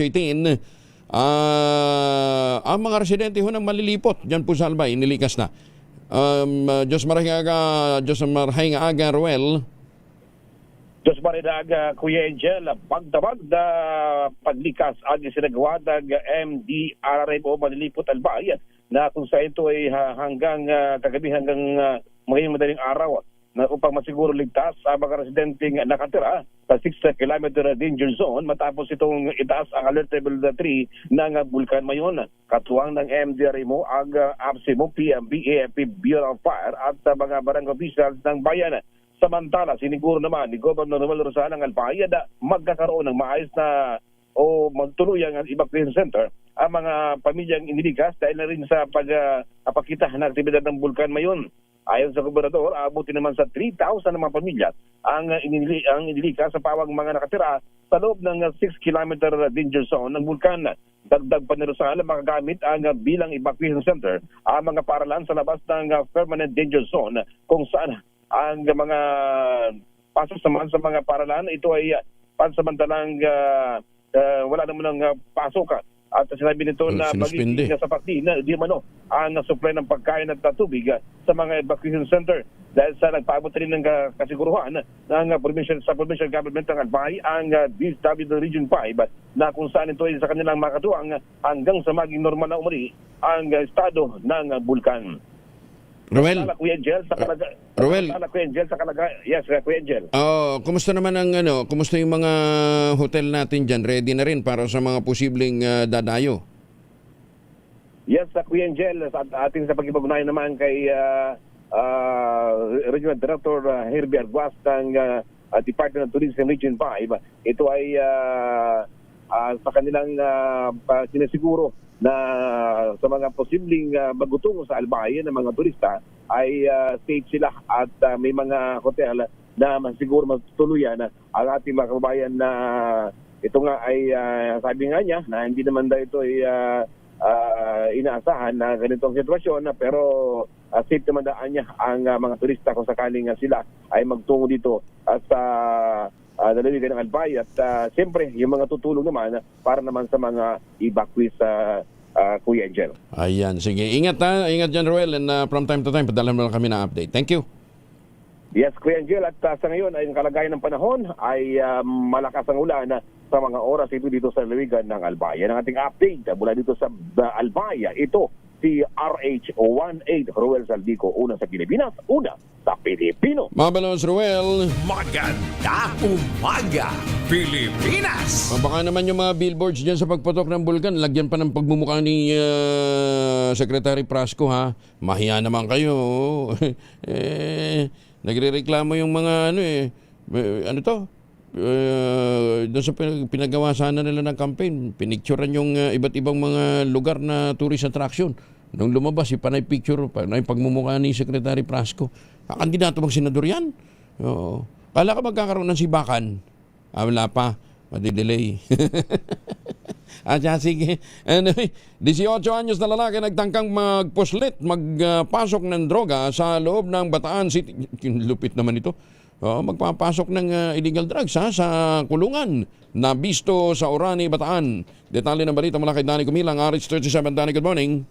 18, ang mga residente ho ng malilipot dyan po sa Albay, nilikas na. Diyos marahing aga, Ruel. Diyos maridag, Kuya Angel, pagdabag na paglikas ang sinagawadag MDRMO Manilipot Albay na kung sa ito ay hanggang kagabi hanggang ngayong madaling araw na upang masiguro ligtas ang mga residenteng nakatira sa 6-kilometer danger zone matapos itong itaas ang alert level 3 ng Bulkan Mayon. Katuwang ng MDRMO ang APSIMO, PMB, AFP, Bureau of Fire at mga barangay officials ng bayan. Samantala, siniguro naman ni Governor Romel Rosal ng Albay na magkakaroon ng maayos na o magtuluyang evacuation center ang mga pamilyang inilikas dahil na rin sa pagpakita ng aktibidad ng Bulkan Mayon. Ayon sa gobernador, abutin naman sa 3,000 na mga pamilya ang inilikas sa pawang mga nakatira sa loob ng 6-kilometer danger zone ng Bulkan. Dagdag pa ni Rosal, makagamit ang bilang evacuation center ang mga paralan sa labas ng permanent danger zone kung saan ang mga pasasaman sa mga paralan, ito ay pansamantalang wala naman ng pasok. At sinabi nito na magiging sapat din na di mano ang supply ng pagkain at tubig sa mga evacuation center dahil sa nagpaabot rin ng kasiguruhan ng provincial government ng Albay ang DSWD Region 5 na kung saan ito ay sa kanilang makatuwang hanggang sa maging normal na umari ang estado ng bulkan. Ruel. Kuya Angel, yes, Kuya Angel. Kumusta naman kumusta yung mga hotel natin diyan? Ready na rin para sa mga posibleng dadayo? Yes, Kuya Angel, at ating sa pagkipag-unayan naman kay Regional Director Herbie Arguas ng Department of Tourism Region 5. Ito ay sa kanilang sinasiguro na sa mga posibleng magutungo sa Albay ng mga turista ay safe sila at may mga hotel na siguro matutuluyan ang ating mga kababayan na ito nga ay sabi nga niya na hindi naman daw ito ay inaasahan na ganitong sitwasyon pero safe naman daan niya ang mga turista kung sakaling sila ay magtungo dito sa dalawigan ng Albay at siyempre yung mga tutulong naman para naman sa mga evacuees Kuya Angel. Ayan, sige. Ingat ingat dyan, Ruel, and from time to time padala mo lang kami na update. Thank you. Yes, Kuya Angel, at sa ngayon ay ang kalagayan ng panahon ay malakas ang ulan sa mga oras ito dito sa lalawigan ng Albay. Yan ang ating update mula dito sa Albay. Ito si RH18 Ruel Saldico, una sa Pilipinas, una sa Pilipino. Mabalos, Ruel. Maganda umaga, Pilipinas! Baka naman yung mga billboards dyan sa pagputok ng bulkan, lagyan pa ng pagmumukha ni Secretary Prasco, ha? Mahiya naman kayo. Nagrereklamo yung mga doon sa pinagawa sana nila ng campaign, pinicturean yung iba't ibang mga lugar na tourist attraction. Nung lumabas, panay picture, panay pagmumukha ni Secretary Prasco. Kandidato bang senador yan? Oo. Kala ka magkakaroon ng sibakan? Wala pa. Madidelay. Sige. Anyway, 18 anyos na lalaki nagtangkang magpuslit, magpasok ng droga sa loob ng Bataan City. Lupit naman ito. Magpapasok ng illegal drugs sa kulungan na bisto sa Orani, Bataan. Detalye ng balita mula kay Danny Kumilang, RH37. Danny, good morning.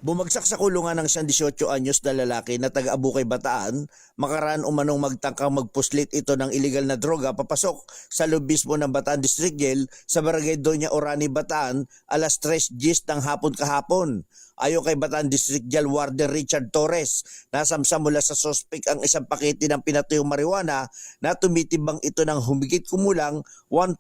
Bumagsak sa kulungan ng 18 anyos na lalaki na taga-Abukay, Bataan, makaraan umanong magtangkang magpuslit ito ng illegal na droga papasok sa loob mismo ng Bataan District Jail sa Barangay Doña Orani, Bataan, alas 3:10 ng hapon kahapon. Ayon kay Bataan District Jail Warden Richard Torres, nasamsam mula sa suspect ang isang pakete ng pinatuyong marijuana na tumitibang ito ng humigit kumulang 1.0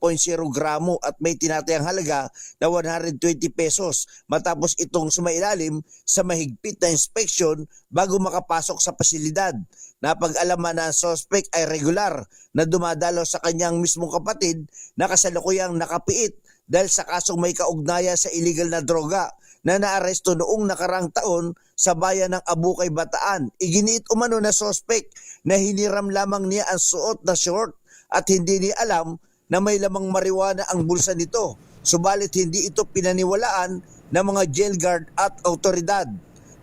gramo at may tinatayang halaga na 120 pesos matapos itong sumailalim sa mahigpit na inspeksyon bago makapasok sa pasilidad. Napag-alaman na ang suspect ay regular na dumadalo sa kanyang mismong kapatid na kasalukuyang nakapiit dahil sa kasong may kaugnayan sa illegal na droga na naaresto noong nakarang taon sa bayan ng Abukay, Bataan. Iginiit umano na suspect na hiniram lamang niya ang suot na short at hindi niya alam na may lamang marijuana ang bulsa nito. Subalit hindi ito pinaniwalaan ng mga jail guard at autoridad.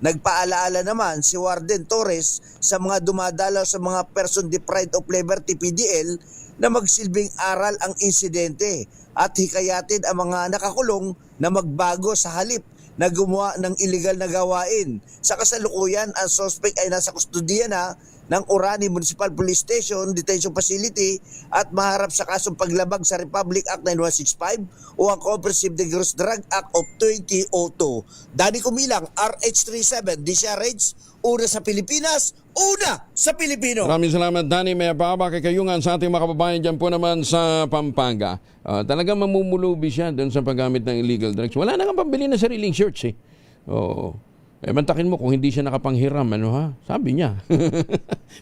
Nagpaalaala naman si Warden Torres sa mga dumadalaw sa mga person deprived of liberty PDL na magsilbing aral ang insidente at hikayatin ang mga nakakulong na magbago sa halip na gumawa ng illegal na gawain. Sa kasalukuyan, ang suspect ay nasa kustudiya na ng Orani Municipal Police Station Detention Facility at maharap sa kasong paglabag sa Republic Act 9165 o ang Comprehensive Dangerous Drug Act of 2002. Danny Kumilang, RH37, DCRH, una sa Pilipinas, una sa Pilipino. Maraming salamat, Danny. May ababa kay kayungan sa ating mga kababayan dyan po naman sa Pampanga. Talagang mamumulubi siya doon sa paggamit ng illegal drugs. Wala na kang pambili na sariling shirts eh. Oo. Mantakin mo kung hindi siya nakapanghiram, ano ha? Sabi niya.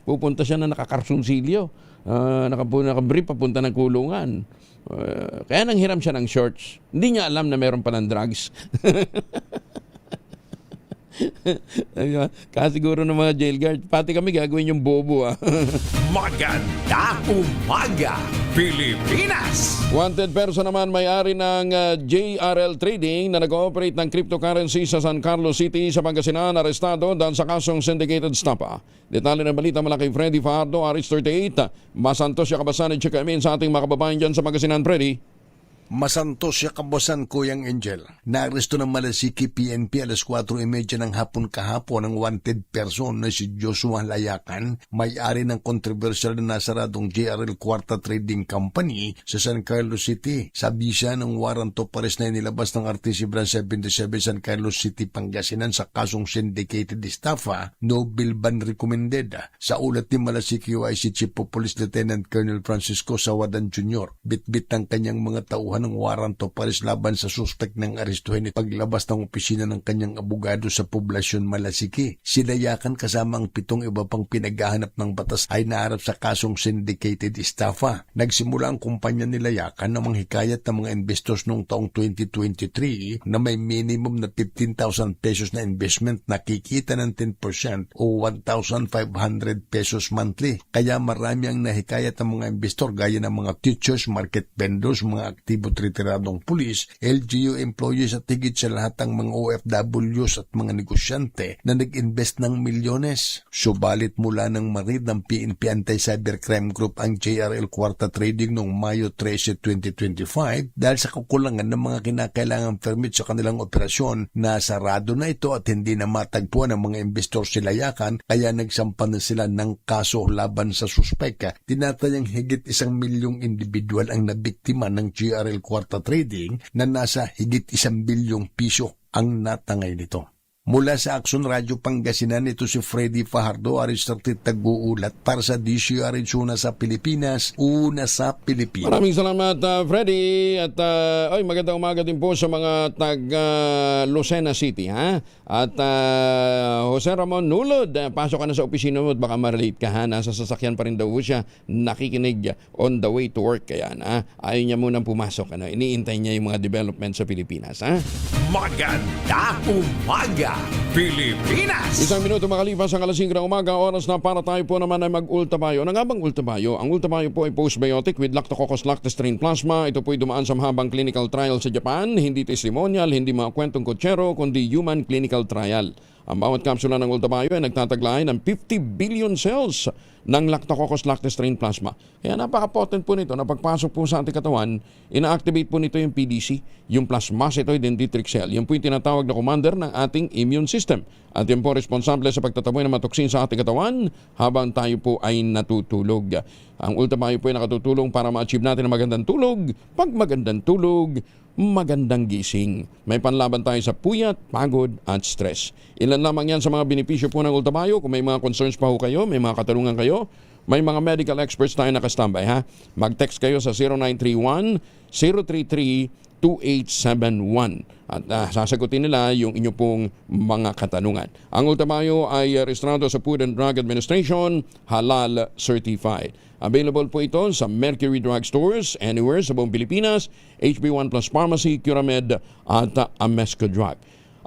Pupunta siya na nakakarsunsilyo. Nakabrief papunta ng kulungan. Kaya nang hiram siya ng shorts. Hindi niya alam na meron palang drugs. Kasiguro ng mga jail guard, pati kami gagawin yung bobo Maganda umaga, Pilipinas! Wanted person naman may-ari ng JRL Trading na nag-ooperate ng cryptocurrency sa San Carlos City sa Pangasinan, arestado dahil sa kasong syndicated stapa. Detalye ng balita mula kay Freddy Fajardo, RH38. Masantos siya kabasan at check sa ating mga kababayan dyan sa Pangasinan, Freddy. Masantos siya kabosan, Kuyang Angel. Naaresto ng Malasiki PNP alas 4:30 ng hapon kahapon ang wanted person na si Joshua Layakan, may-ari ng kontrobersyal na nasaradong JRL Quarta Trading Company sa San Carlos City. Sabi siya ng warrant of arrest na inilabas ng RTC Branch 77 San Carlos City, Pangasinan sa kasong syndicated estafa, no bill ban recommended. Sa ulat ni Malasiki OIC Chief of Police Lieutenant Colonel Francisco Sawadan Jr., bitbit ng kanyang mga tauhan ng warrant of arrest laban sa suspect ng arestuhin at paglabas ng opisina ng kanyang abogado sa poblasyon Malasiki. Si Layakan kasama ang 7 iba pang pinaghahanap ng batas ay naharap sa kasong syndicated estafa. Nagsimula ang kumpanya ni Layakan na manghikayat ng mga investors noong taong 2023 na may minimum na 15,000 pesos na investment na kikita ng 10% o 1,500 pesos monthly. Kaya marami ang nahikayat ng mga investor gaya ng mga teachers, market vendors, mga aktibo retiradong pulis, LGU employees at higit sa lahat ng mga OFWs at mga negosyante na nag-invest ng milyones. Subalit mula ng marid ng PNP Anti-Cybercrime Group ang JRL Quarta Trading noong Mayo 13, 2025 dahil sa kakulangan ng mga kinakailangang permit sa kanilang operasyon na sarado na ito at hindi na matagpuan ng mga investor si Layakan kaya nagsampa na sila ng kaso laban sa suspek. Tinatayang higit 1 milyong individual ang nabiktima ng JRL Quarta Trading na nasa higit 1 bilyong piso ang natangay nito. Mula sa Action Radio Pangasinan, ito si Freddy Fajardo, RH38 tag-uulat para sa DCRH, una sa Pilipinas, una sa Pilipinas. Maraming salamat, Freddy. At magandang umaga din po sa mga taga-Lucena City. Ha? At Jose Ramon Nulod, pasok ka na sa opisina mo at baka ma-relate ka. Ha? Nasa sasakyan pa rin daw siya, nakikinig on the way to work. Kaya ayaw niya munang pumasok. Iniintay niya yung mga development sa Pilipinas. Ha? Maganda umaga, Pilipinas! 1 minuto makalipas ang alas 5 ng umaga, oras na para tayo po naman ay mag-ultabayo. Ano nga bang ultabayo? Ang ultabayo po ay postbiotic with Lactococcus lactostrain plasma. Ito po ay dumaan sa mahabang clinical trial sa Japan. Hindi testimonial, hindi mga kwentong kutsero, kundi human clinical trial. Ang bawat kapsula ng ultabayo ay nagtataglay ng 50 billion cells ng Lactococcus lactostrain plasma. Kaya napaka-potent po nito na pagpasok po sa ating katawan, ina-activate po nito yung PDC, yung plasmacytoid dendritic cell. Yan po yung tinatawag na commander ng ating immune system. At yan po responsable sa pagtataboy ng mga toksin sa ating katawan habang tayo po ay natutulog. Ang ultabayo po ay nakatutulong para ma-achieve natin ang magandang tulog. Pag magandang tulog, magandang gising. May panlaban tayo sa puyat, pagod at stress. Ilan lamang yan sa mga benepisyo po ng ultabayo. Kung may mga concerns pa ho kayo, may mga katanungan kayo, may mga medical experts tayo nakastambay. Mag-text kayo sa 0931-033-2871 at sasagutin nila yung inyo pong mga katanungan. Ang ultabayo ay rehistrado sa Food and Drug Administration, halal certified. Available po ito sa Mercury Drug Stores anywhere sa buong Pilipinas, HB1 Plus Pharmacy, Curamed at Amesco Drug.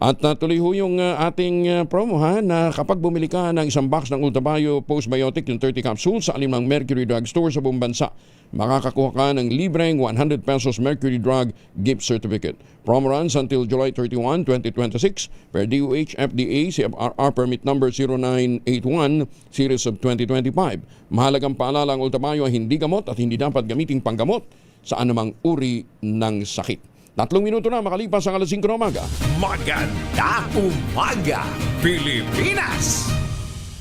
At tuloy ho yung ating promo na kapag bumili ka ng isang box ng Ultabayo Postbiotic, yung 30 capsules sa alimang Mercury Drug Store sa buong bansa, makakakuha ka ng libreng 100 pesos Mercury Drug gift certificate. Promo runs until July 31, 2026 per DOH FDA CFRR permit number 0981 series of 2025. Mahalagang paalala, ang Ultabayo ay hindi gamot at hindi dapat gamiting panggamot. sa anumang uri ng sakit. 3 minuto na makalipas ang 5:00 ng umaga. Magandang umaga, Pilipinas!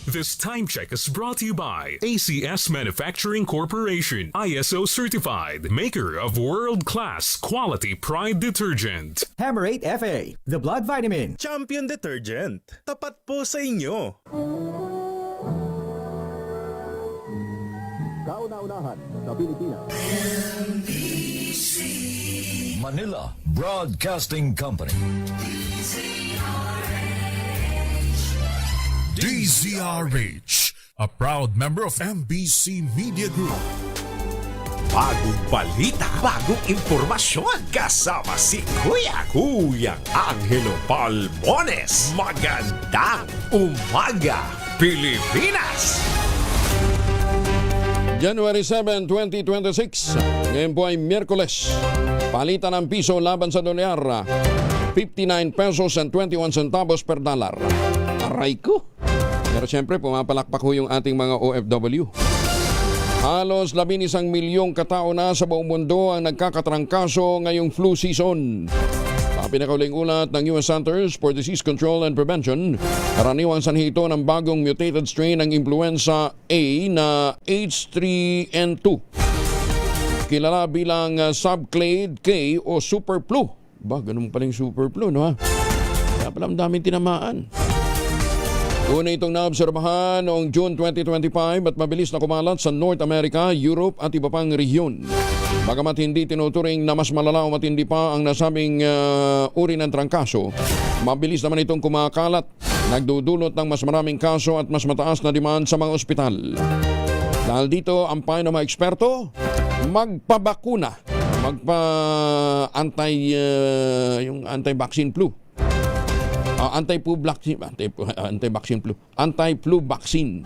This time check is brought to you by ACS Manufacturing Corporation, ISO certified, maker of world-class quality Pride detergent. Hammerate FA, the blood vitamin. Champion Detergent. Tapat po sa inyo. Kauna-unahan sa Pilipinas. Manila Broadcasting Company. DZRH, a proud member of MBC Media Group. Bagong balita, bagong impormasyon. Kasama si Kuya Angelo Palmones. Magandang umaga, Pilipinas! January 7, 2026. Ngayon po ay Miyerkules. Palitan ng piso laban sa dolyar. 59 pesos and 21 centavos per dollar. Aray ko! Pero siyempre, pumapalakpak ho yung ating mga OFW. Halos 11 milyong katao na sa buong mundo ang nagkakatrangkaso ngayong flu season. Sa pinakauling ulat ng US Centers for Disease Control and Prevention, karaniwang sanhi ito ng bagong mutated strain ng influenza A na H3N2. Kilala bilang subclade K o super flu. Ba, ganun pala yung super flu, no ha? Kaya pala ang daming tinamaan. Una itong naobserbahan noong June 2025 at mabilis na kumalat sa North America, Europe at iba pang rehiyon. Bagamat hindi tinuturing na mas malala o matindi pa ang nasabing uri ng trangkaso, mabilis naman itong kumakalat, nagdudulot ng mas maraming kaso at mas mataas na demand sa mga ospital. Dahil dito, ang payo ng mga eksperto, magpabakuna, yung anti-vaccine flu. Anti-flu vaccine.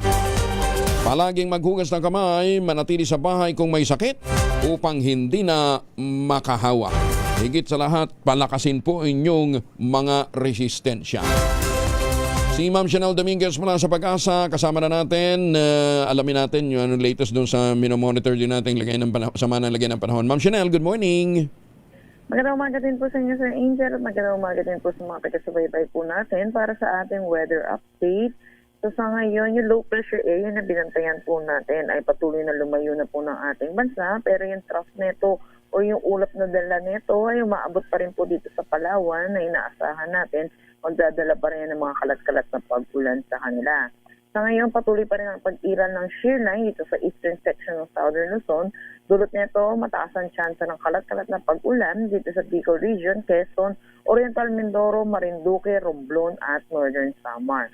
Palaging maghugas ng kamay, manatili sa bahay kung may sakit upang hindi na makahawa. Higit sa lahat, palakasin po inyong mga resistensya. Si Ma'am Chanel Dominguez mula sa Pag-asa, kasama na natin. Alamin natin yung latest doon sa minomonitor din natin sama ng lagay ng panahon. Ma'am Chanel, good morning. Magandang umaga din po sa inyo, Sir Angel, at magandang umaga din po sa mga taga-subaybay po natin para sa ating weather update. So sa ngayon, yung low pressure area na binantayan po natin ay patuloy na lumayo na po ng ating bansa, pero yung trough neto o yung ulap na dala neto ay umaabot pa rin po dito sa Palawan na inaasahan natin magdadala pa rin ng mga kalat-kalat na pag-ulan sa kanila. Sa ngayon, patuloy pa rin ang pag-iral ng shear line dito sa eastern section ng Southern Luzon. Dulot nito, mataas ang tsansa ng kalat-kalat na pag-ulan dito sa Bicol Region, Quezon, Oriental Mindoro, Marinduque, Romblon at Northern Samar.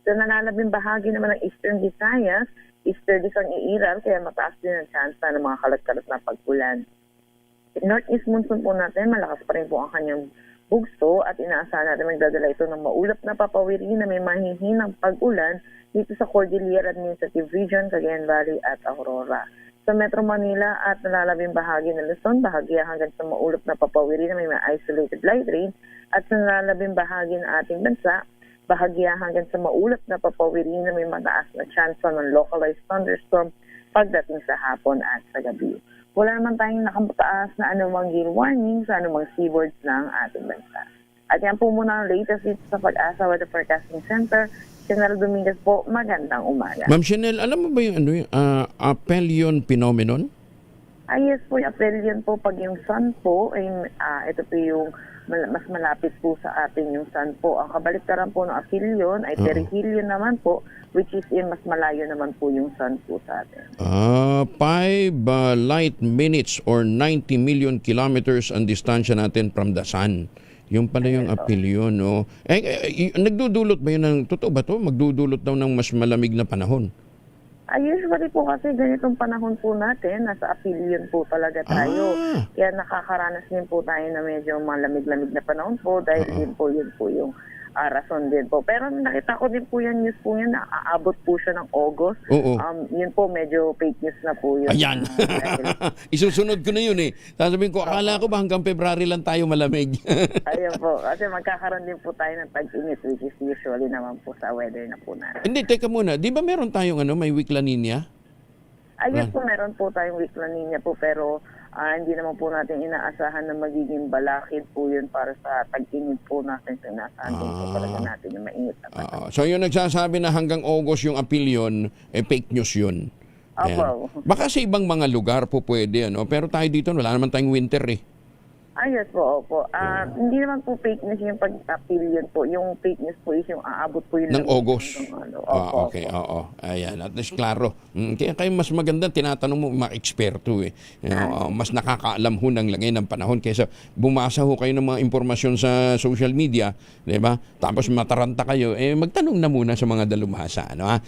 Sa nalalabing bahagi naman ng Eastern Visayas, easterlies ang iiral kaya mataas din ang tsansa ng mga kalat-kalat na pag-ulan. Northeast monsoon po natin, malakas pa rin po ang kanyang bugso at inaasahan natin magdadala ito ng maulap na papawiri na may mahihinang pag-ulan dito sa Cordillera Administrative Region, Cagayan Valley at Aurora. Sa Metro Manila at nalalabing bahagi ng Luzon, bahagya hanggang sa maulap na papawiri na may isolated light rain at sa nalalabing bahagi ng ating bansa, bahagya hanggang sa maulap na papawiri na may mataas na chance ng localized thunderstorm pagdating sa hapon at sa gabi. Wala naman tayong nakamataas na anumang gale warning sa anumang seaboards ng ating bansa. At yan po muna ang latest dito sa Pag-asa Weather Forecasting Center. Chanel Dominguez po, magandang umaga. Ma'am Chanel, alam mo ba yung aphelion phenomenon? Yes po, yung aphelion po, pag yung sun po, ay, ito po yung mas malapit po sa atin yung sun po. Ang kabaliktaran po ng aphelion ay perihelion naman po, which is mas malayo naman po yung sun po sa atin. 5 light minutes or 90 million kilometers ang distansya natin from the sun. Yung pala yung aphelion, no? Nagdudulot ba yun ng, totoo ba to? Magdudulot daw ng mas malamig na panahon? Usually po kasi ganitong panahon po natin, nasa aphelion po talaga tayo. Kaya nakakaranas din po tayo na medyo malamig-lamig na panahon po dahil din po yun po yung rason din po. Pero nakita ko din po yan, news po yan, na aabot po siya ng August. Yun po, medyo fake news na po yun. Ayan. Isusunod ko na yun eh. Sasabihin ko, akala ko ba hanggang February lang tayo malamig? Ayun po. Kasi magkakaroon din po tayo ng tag-init, which is usually naman po sa weather na po natin. Hindi, teka muna. Di ba meron tayong may weak La Nina? Yes po, meron po tayong weak La Nina po, pero hindi naman po natin inaasahan na magiging balakid po yun para sa tag-init po natin. So inaasahan din po talaga natin yung mainit na panahon. So yung nagsasabi na hanggang August yung appeal yun, fake news yun. Ayan. Opo. Baka sa ibang mga lugar po pwede, ano? Pero tayo dito, wala naman tayong winter eh. Yes po, opo. Hindi naman po fake news yung pag-appeal yun po. Yung fake news po is yung aabot po yun Ng August. Opo, Okay, oo. Ayan, at least klaro. Kaya kayo mas maganda, tinatanong mo mga eksperto eh. Mas nakakaalam ho ng lagay ng panahon kaysa bumasa ho kayo ng mga impormasyon sa social media, di ba? Tapos mataranta kayo, magtanong na muna sa mga dalubhasa, ano ha?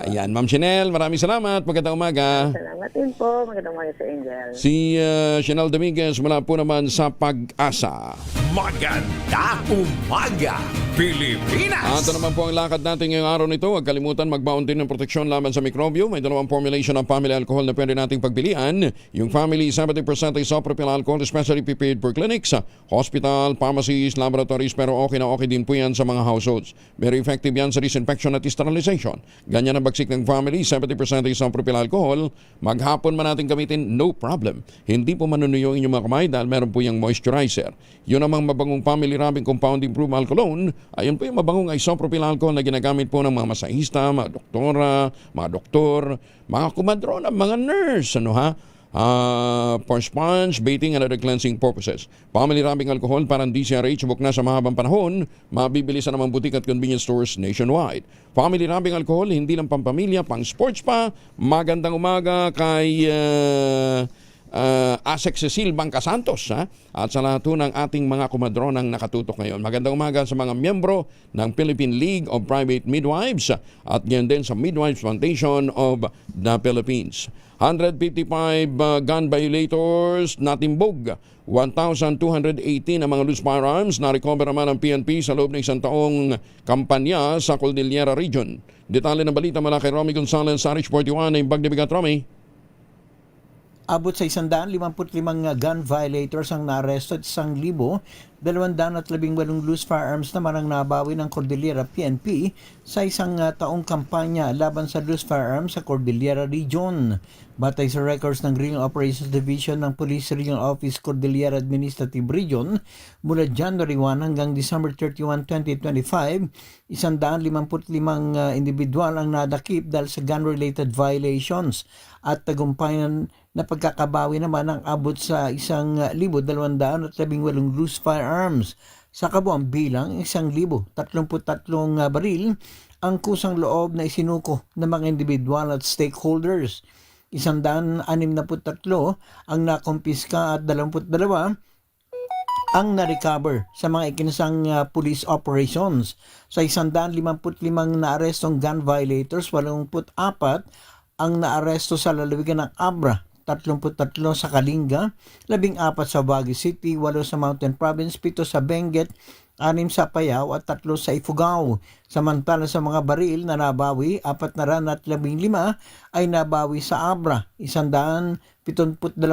Ayan, Ma'am Shinel, maraming salamat. Magandang umaga. Salamat din po. Magandang umaga sa Angel. Si Shinel Dominguez mula po naman sa Pag-asa. Magandang umaga, Pilipinas! At ito naman po ang lakad natin ngayong araw nito. Huwag kalimutan magbaon din ng proteksyon laban sa mikrobyo. May dalawang formulation ng family alcohol na pwede nating pagpilian. Yung family 70% isopropyl alcohol, especially prepared for clinics, hospital, pharmacies, laboratories, pero okay na okay din po yan sa mga households. Very effective yan sa disinfection at sterilization. Ganyan ang bagsik ng family, 70% isopropyl alcohol. Maghapon man natin gamitin, no problem. Hindi po manunuyo inyong mga kamay dahil meron po yung moisturizer. Yun namang mabangong family rubbing compound improved alcoholone. Ayun po yung mabangong isopropyl alcohol na ginagamit po ng mga masahista, mga doktora, mga doktor, mga kumadrona, mga nurse, ano ha? For sponge, bathing, and other cleansing purposes. Family rubbing alcohol parang DCRH, buk na sa mahabang panahon, mabibili sa namang butik at convenience stores nationwide. Family rubbing alcohol, hindi lang pampamilya, pang sports pa. Magandang umaga kay Asek Cecil Bangka Santos at sa lahat ng ating mga kumadronang nakatutok ngayon. Magandang umaga sa mga miyembro ng Philippine League of Private Midwives at ngayon din sa Midwives Foundation of the Philippines. 155 gun violators natimbog. 1,218 ang mga loose firearms na recover naman ng PNP sa loob ng isang taong kampanya sa Cordillera Region. Detalye ng balita mula kay Romy Gonzalez sa RH 41 ng Bagdebigat. Romy. Abot sa 155 gun violators ang naaresto at 1,218 loose firearms naman ang nabawi ng Cordillera PNP sa isang taong kampanya laban sa loose firearms sa Cordillera Region. Batay sa records ng Regional Operations Division ng Police Regional Office Cordillera Administrative Region, mula January 1 hanggang December 31, 2025, 155 individual ang nadakip dahil sa gun-related violations at tagumpayan na pagkakabawi naman ang abot sa 1,218 loose firearms. Sa kabuang bilang, 1,033 baril ang kusang loob na isinuko ng mga individual at stakeholders. 163 ang nakumpiska at 22 ang na-recover sa mga ikinasang police operations. Sa 155 na arestong gun violators, 84 ang naaresto sa lalawigan ng Abra, 33 sa Kalinga, 14 sa Baguio City, 8 sa Mountain Province, 7 sa Benguet, 6 sa Apayao at 3 sa Ifugao. Samantala sa mga baril na nabawi, 415 ay nabawi sa Abra, 172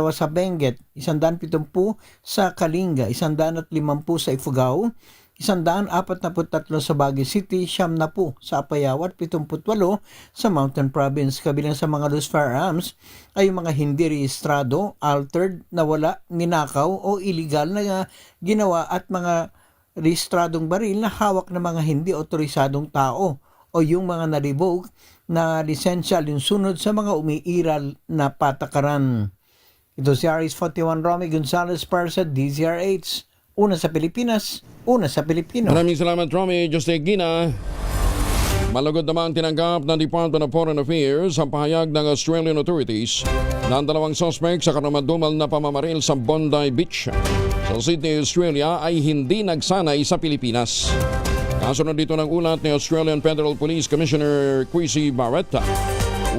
sa Benguet, 170 sa Kalinga, 150 sa Ifugao, 143 sa Baguio City, 70 sa Apayao at 78 sa Mountain Province. Kabilang sa mga loose firearms ay yung mga hindi rehistrado, altered, nawala, ninakaw o illegal na ginawa at mga rehistradong baril na hawak ng mga hindi otorisadong tao o yung mga na-revoke na lisensya alinsunod sa mga umiiral na patakaran. Ito si RS41 Romy Gonzalez para sa DZRH. Una sa Pilipinas, una sa Pilipino. Maraming salamat, Romy. Jose Gina. Malugod naman tinanggap ng Department of Foreign Affairs ang pahayag ng Australian authorities na ang dalawang suspect sa karumadumal na pamamaril sa Bondi Beach sa Sydney, Australia ay hindi nagsanay sa Pilipinas. Kasunod dito ng ulat ni Australian Federal Police Commissioner Kwesi Barrett,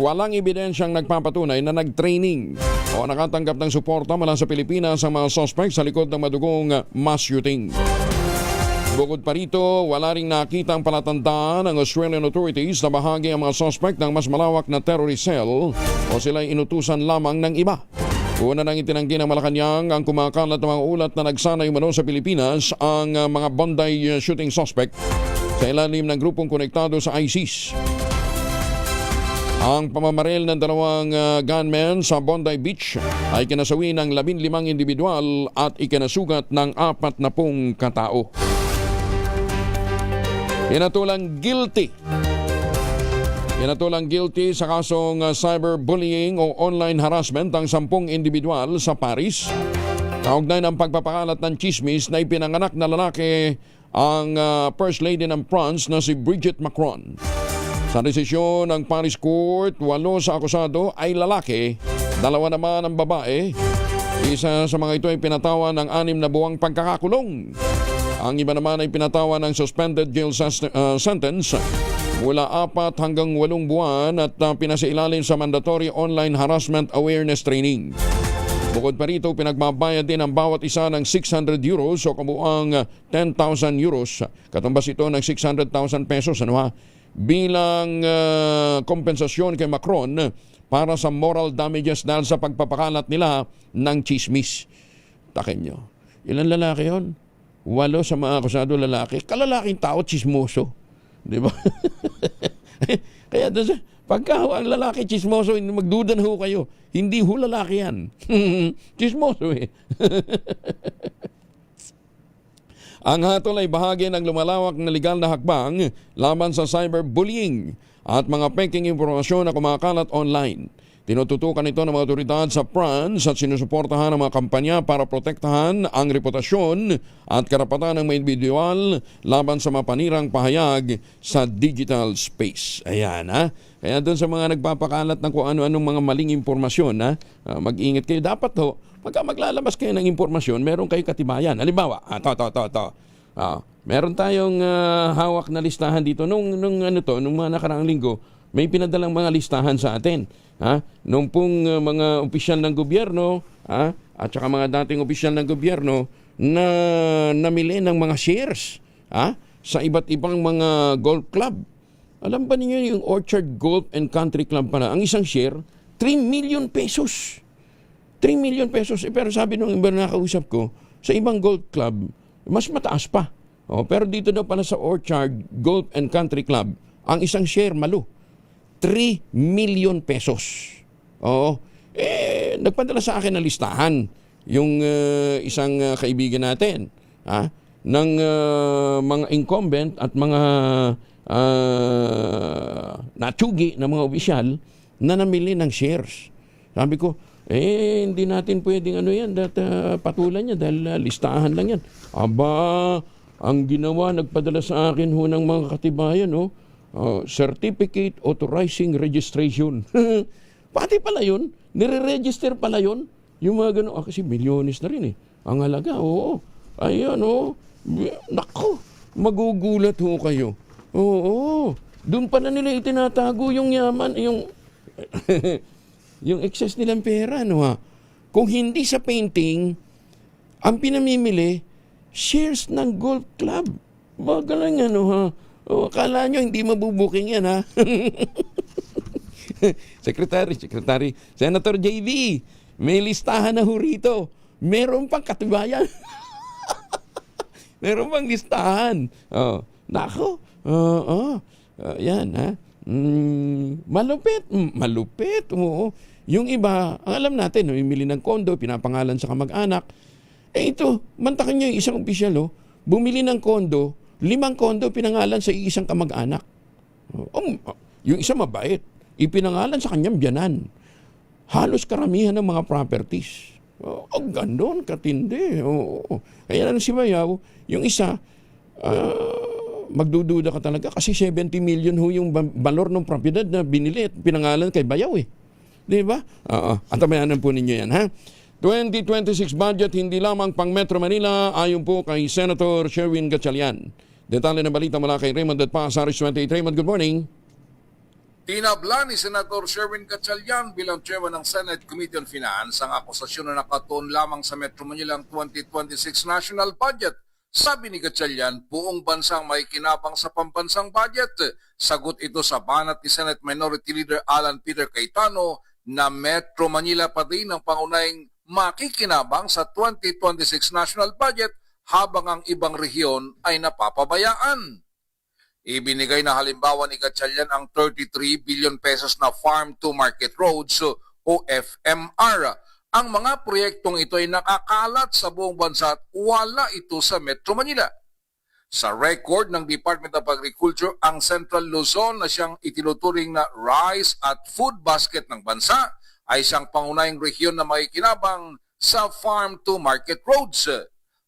walang ebidensyang nagpapatunay na nag-training o nakatanggap ng suporta mula sa Pilipinas ang mga suspect sa likod ng madugong mass shooting. Bukod pa rito, wala ring nakita ang palatandaan ng Australian authorities na bahagi ang mga suspect ng mas malawak na terrorist cell o sila'y inutusan lamang ng iba. Una nang itinanggi ng Malacanang ang kumakalat ng mga ulat na nagsanay umano sa Pilipinas ang mga Bondi shooting suspect sa ilalim ng grupong konektado sa ISIS. Ang pamamaril ng dalawang gunmen sa Bondi Beach ay kinasawi ng 15 individual at ikinasugat ng 40 katao. Pinatulang guilty sa kasong cyberbullying o online harassment ang 10 individual sa Paris. Kaugnay ng pagpapakalat ng chismis na ipinanganak na lalaki ang First Lady ng France na si Brigitte Macron. Sa desisyon ng Paris Court, 8 sa akusado ay lalaki, 2 naman ang babae. Isa sa mga ito ay pinatawan ng 6 na buwang pagkakakulong. Ang iba naman ay pinatawan ng suspended jail sentence mula 4 hanggang 8 buwan at pinasailalim sa mandatory online harassment awareness training. Bukod pa rito, pinagbabayad din ang bawat isa ng 600 euros o kabuang 10,000 euros. Katumbas ito ng 600,000 pesos bilang kompensasyon kay Macron para sa moral damages dahil sa pagpapakalat nila ng chismis. Takin nyo, ilan lalaki yon? 8 sa mga akusado lalaki. Kalalaking tao, chismoso. Di ba? Kaya pagka ang lalaki chismoso, magduda na ho kayo. Hindi ho lalaki yan. Chismoso eh. Ang hatol ay bahagi ng lumalawak na legal na hakbang laban sa cyberbullying at mga peking impormasyon na kumakalat online. Tinututukan ito ng mga otoridad sa France at sinusuportahan ang mga kampanya para protektahan ang reputasyon at karapatan ng mga individual laban sa mapanirang pahayag sa digital space. Ayan Kaya doon sa mga nagpapakalat ng kung ano-anong mga maling impormasyon, mag-ingat kayo. Dapat pagka maglalabas kayo ng impormasyon, meron kayo katibayan. Halimbawa, meron tayong hawak na listahan dito. Nung mga nakaraang linggo, may pinadalang mga listahan sa atin. Nung pong mga opisyal ng gobyerno, at saka mga dating opisyal ng gobyerno na namili ng mga shares sa iba't ibang mga golf club. Alam ba ninyo yung Orchard Golf and Country Club pala? Ang isang share, 3 million pesos. 3 million pesos. Pero sabi nung iba na nakausap ko, sa ibang golf club, mas mataas pa. Pero dito daw pala sa Orchard Golf and Country Club, ang isang share, 3 million pesos. Nagpadala sa akin ng listahan yung isang kaibigan natin ng mga incumbent at mga natsugi na mga opisyal na namili ng shares. Sabi ko, hindi natin pwedeng patulan niya dahil listahan lang yan. Ang ginawa, nagpadala sa akin ng mga katibayan, certificate authorizing registration. Pati pala yun, nire-register pala yun. Yung mga gano'n, kasi milyones na rin ang halaga, Ayan, Naku, magugulat kayo. Doon pala nila itinatago yung yaman, yung excess nilang pera, Kung hindi sa painting, ang pinamimili, shares ng golf club. Magaling akala nyo hindi mabubuking yan, Secretary, Senator JV, may listahan na rito. Meron pang katibayan. Meron pang listahan. Nako. Yan, malupit. Yung iba, ang alam natin, imili ng kondo, pinapangalan sa kamag-anak. Ito, mantakin nyo yung isang opisyal, bumili ng kondo, 5 kondo pinangalan sa isang kamag-anak. Yung isa mabait, ipinangalan sa kanyang biyanan. Halos karamihan ng mga properties. Gandun, katindi. Kaya si Bayaw, yung isa, magdududa ka talaga kasi 70 million yung balor ng propiedad na binili at pinangalan kay Bayaw Di ba? Antabayanan po ninyo yan, 2026 budget hindi lamang pang Metro Manila ayon po kay Senator Sherwin Gatchalian. Detalye ng balita mula kay Raymond at Pasaris 28. Raymond, good morning. Tinabla ni Senator Sherwin Gatchalian bilang chairman ng Senate Committee on Finance ang akusasyon na nakatuon lamang sa Metro Manila ang 2026 national budget. Sabi ni Gatchalian, buong bansang may kinabang sa pambansang budget. Sagot ito sa banat ni Senate Minority Leader Alan Peter Cayetano na Metro Manila pa din ang pangunahing makikinabang sa 2026 national budget habang ang ibang rehiyon ay napapabayaan. Ibinigay na halimbawa ni Gatchalian ang 33 billion pesos na Farm to Market Roads o FMR. Ang mga proyektong ito ay nakakalat sa buong bansa at wala ito sa Metro Manila. Sa record ng Department of Agriculture, ang Central Luzon na siyang itinuturing na rice at food basket ng bansa ay siyang pangunahing rehiyon na makikinabang sa Farm to Market Roads.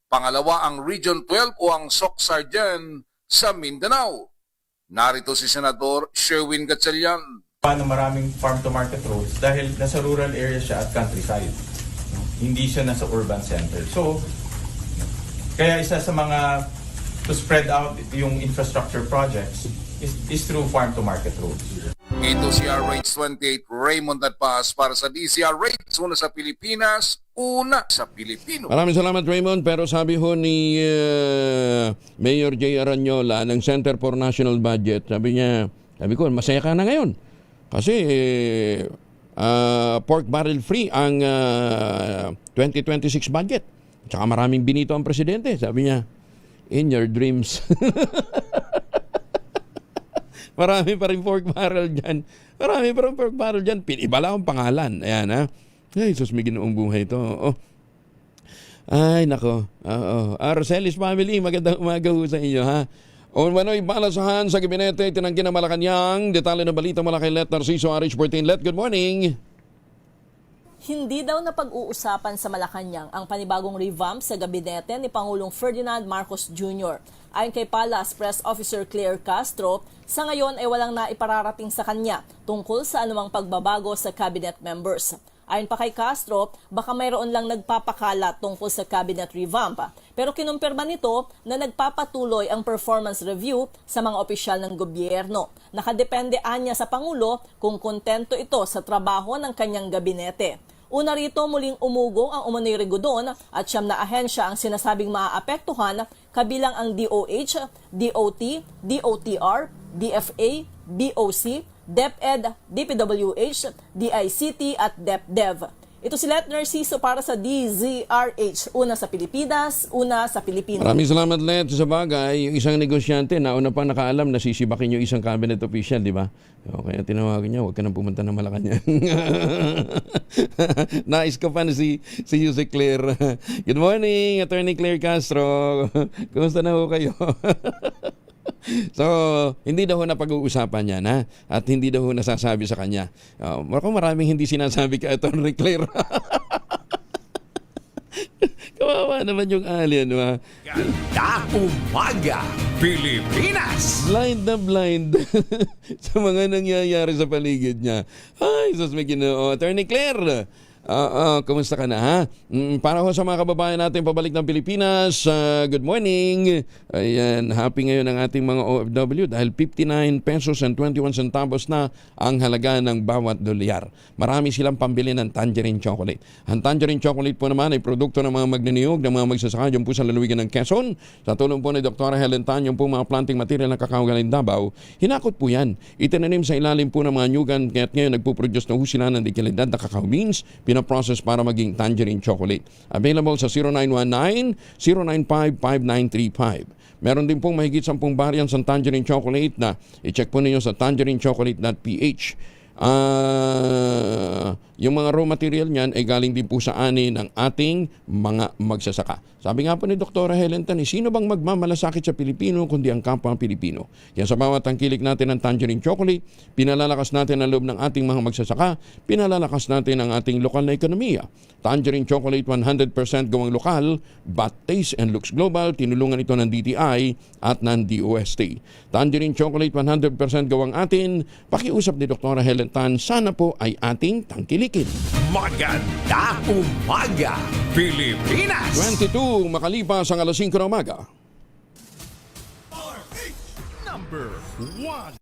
Pangalawa ang Region 12 o ang Soc-Sargen sa Mindanao. Narito si Senador Sherwin Gatchalian. Paano maraming farm to market roads? Dahil nasa rural area siya at countryside. Hindi siya nasa urban center. So, kaya isa sa mga to spread out yung infrastructure projects is through farm to market roads. Ito si RH28 Raymond Adpas para sa DCRH, una sa Pilipinas, una sa Pilipino. Maraming salamat, Raymond. Pero sabi ho ni Mayor J. Aranyola ng Center for National Budget, sabi ko, masaya ka na ngayon. Kasi pork barrel free ang 2026 budget. Tsaka maraming binito ang presidente. Sabi niya, in your dreams. Marami pa rin pork barrel dyan. Marami pa rin pork barrel dyan. Pinibala ang pangalan. Ayan, ha? Ay, sus, may ginoong buhay ito. Oh. Ay, nako. Arcelis family, magandang umaga ho sa inyo, ha? O mano'y balasahan sa gabinete, tinanggi ng Malacanang. Detalye ng balita mula kay Let Narciso, RH14. Let, good morning. Hindi daw na pag-uusapan sa Malacanang ang panibagong revamp sa gabinete ni Pangulong Ferdinand Marcos Jr. Ayon kay Palace Press Officer Claire Castro, sa ngayon ay walang naipararating sa kanya tungkol sa anumang pagbabago sa cabinet members. Ayon pa kay Castro, baka mayroon lang nagpapakalat tungkol sa cabinet revamp. Pero kinumpirma nito na nagpapatuloy ang performance review sa mga opisyal ng gobyerno. Nakadepende anya sa Pangulo kung kontento ito sa trabaho ng kanyang gabinete. Una rito, muling umugong ang umano'y regodon at siyam na ahensya ang sinasabing maaapektuhan, kabilang ang DOH, DOT, DOTR, DFA, BOC, DepEd, DPWH, DICT at DepDev. Ito si Let Narciso para sa DZRH, una sa Pilipinas, una sa Pilipino. Maraming salamat, Let. Sa bagay, yung isang negosyante, nauna pa nakaalam na sisibakin yung isang cabinet official, di ba? O, kaya tinawagan niya, huwag ka nang pumunta ng Malacanang. Nais ka pa na si Jose Claire. Good morning, Attorney Claire Castro. Kumusta na ho kayo? So, hindi daw na pag-uusapan yan, ha? At hindi daw nasasabi sa kanya. Maraming hindi sinasabi kay Atty. Claire. Kawawa naman yung alien, ha? Ganda umaga, Pilipinas! Blind na blind sa mga nangyayari sa paligid niya. Ay, sus, may Ginoo. Atty. Claire, kumusta ka na, ha? Para ho sa mga kababayan natin pabalik ng Pilipinas, good morning. Ayan, happy ngayon ang ating mga OFW dahil 59 pesos and 21 centavos na ang halaga ng bawat dolyar. Marami silang pambili ng tangerine chocolate. Ang tangerine chocolate po naman ay produkto ng mga magniniyog, ng mga magsasaka dyan po sa lalawigan ng Quezon. Sa tulong po ni Dr. Helen Tan, yung po mga planting material ng kakao galing Davao, hinakot po yan. Itinanim sa ilalim po ng mga nyugan, kaya't ngayon nagpuproduce na ho sila ng dekalidad na kakao beans, pinaprocess para maging tangerine chocolate. Available sa 0919-095-5935. Meron din pong mahigit 10 variants ng tangerine chocolate na i-check po ninyo sa tangerinechocolate.ph. Yung mga raw material niyan ay galing din po sa ani ng ating mga magsasaka. Sabi nga po ni Dr. Helen Tan, sino bang magmamalasakit sa Pilipino kundi ang kapwa Pilipino? Yan sa bawat tangkilik natin ng tangerine chocolate, pinalalakas natin ang loob ng ating mga magsasaka, pinalalakas natin ang ating lokal na ekonomiya. Tangerine chocolate 100% gawang lokal, but taste and looks global, tinulungan ito ng DTI at ng DOST. Tangerine chocolate 100% gawang atin, pakiusap ni Dr. Helen Tan, sana po ay ating tangkilikin. Maganda umaga, Pilipinas! 22 makalipas ang alas 5 ng umaga. Number 1.